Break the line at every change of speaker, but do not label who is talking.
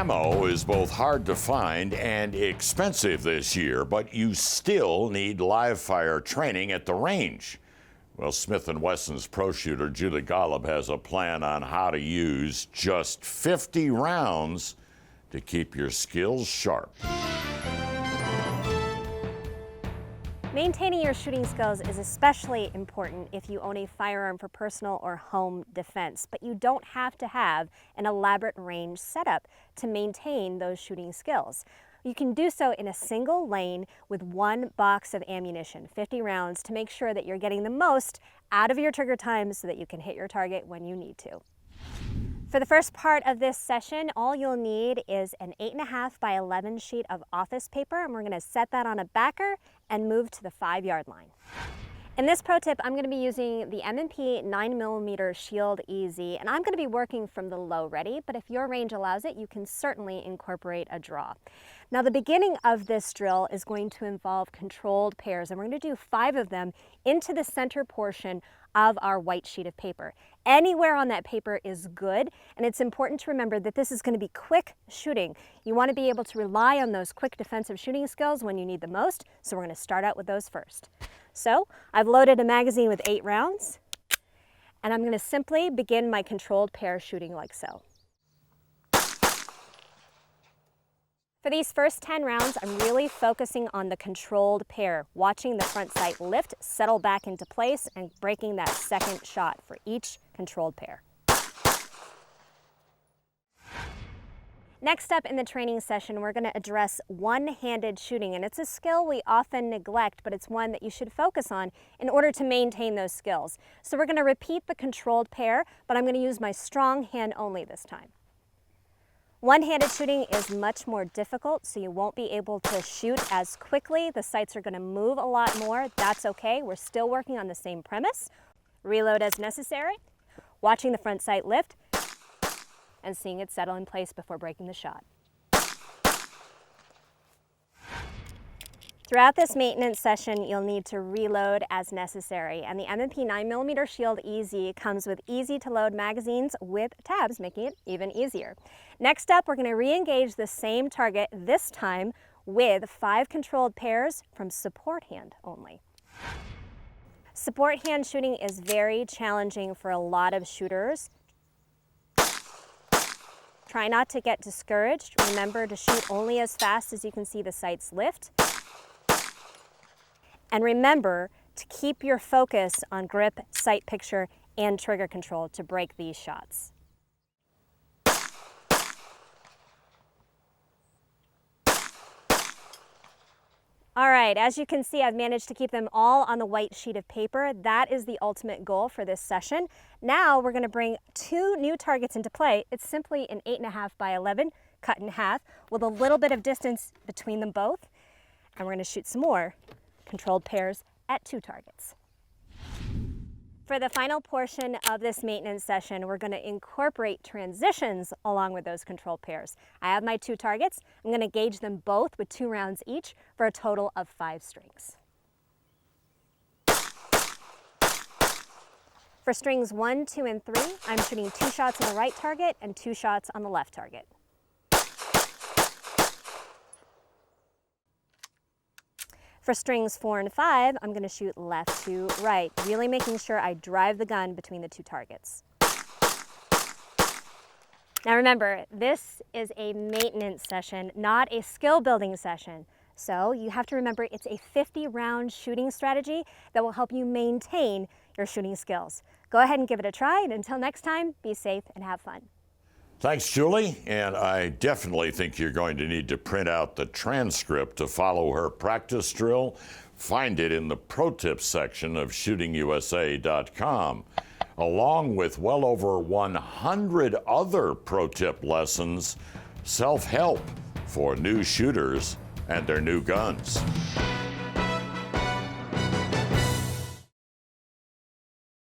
Ammo is both hard to find and expensive this year, but you still need live fire training at the range. Well, Smith & Wesson's pro shooter Julie Golob has a plan on how to use just 50 rounds to keep your skills sharp.
Maintaining your shooting skills is especially important if you own a firearm for personal or home defense, but you don't have to have an elaborate range setup to maintain those shooting skills. You can do so in a single lane with one box of ammunition, 50 rounds, to make sure that you're getting the most out of your trigger time so that you can hit your target when you need to. For the first part of this session, all you'll need is an 8.5 by 11 sheet of office paper, and we're going to set that on a backer and move to the 5-yard line. In this pro tip, I'm going to be using the M&P 9mm Shield Easy, and I'm going to be working from the low ready, but if your range allows it, you can certainly incorporate a draw. Now, the beginning of this drill is going to involve controlled pairs, and we're going to do 5 of them into the center portion of our white sheet of paper. Anywhere on that paper is good, and it's important to remember that this is going to be quick shooting. You want to be able to rely on those quick defensive shooting skills when you need the most, so we're going to start out with those first. So I've loaded a magazine with 8 rounds, and I'm going to simply begin my controlled pair shooting like so. For these first 10 rounds, I'm really focusing on the controlled pair, watching the front sight lift, settle back into place, and breaking that second shot for each controlled pair. Next up in the training session, we're going to address one-handed shooting, and it's a skill we often neglect, but it's one that you should focus on in order to maintain those skills. So we're going to repeat the controlled pair, but I'm going to use my strong hand only this time. One-handed shooting is much more difficult, so you won't be able to shoot as quickly. The sights are going to move a lot more. That's okay. We're still working on the same premise. Reload as necessary, watching the front sight lift, and seeing it settle in place before breaking the shot. Throughout this maintenance session, you'll need to reload as necessary, and the M&P 9mm Shield Easy comes with easy-to-load magazines with tabs, making it even easier. Next up, we're going to re-engage the same target, this time with 5 controlled pairs from support hand only. Support hand shooting is very challenging for a lot of shooters. Try not to get discouraged. Remember to shoot only as fast as you can see the sights lift. And remember to keep your focus on grip, sight picture, and trigger control to break these shots. All right, as you can see, I've managed to keep them all on the white sheet of paper. That is the ultimate goal for this session. Now we're going to bring 2 new targets into play. It's simply an 8.5 by 11 cut in half with a little bit of distance between them both. And we're going to shoot some more controlled pairs at 2 targets. For the final portion of this maintenance session, we're going to incorporate transitions along with those controlled pairs. I have my 2 targets. I'm going to gauge them both with 2 rounds each for a total of 5 strings. For strings 1, 2, and 3, I'm shooting 2 shots on the right target and 2 shots on the left target. For strings 4 and 5, I'm going to shoot left to right, really making sure I drive the gun between the 2 targets. Now remember, this is a maintenance session, not a skill building session. So you have to remember it's a 50-round shooting strategy that will help you maintain your shooting skills. Go ahead and give it a try, and until next time, be safe and have fun.
Thanks, Julie, and I definitely think you're going to need to print out the transcript to follow her practice drill. Find it in the pro tips section of shootingusa.com, along with well over 100 other pro tip lessons, self-help for new shooters and their new guns.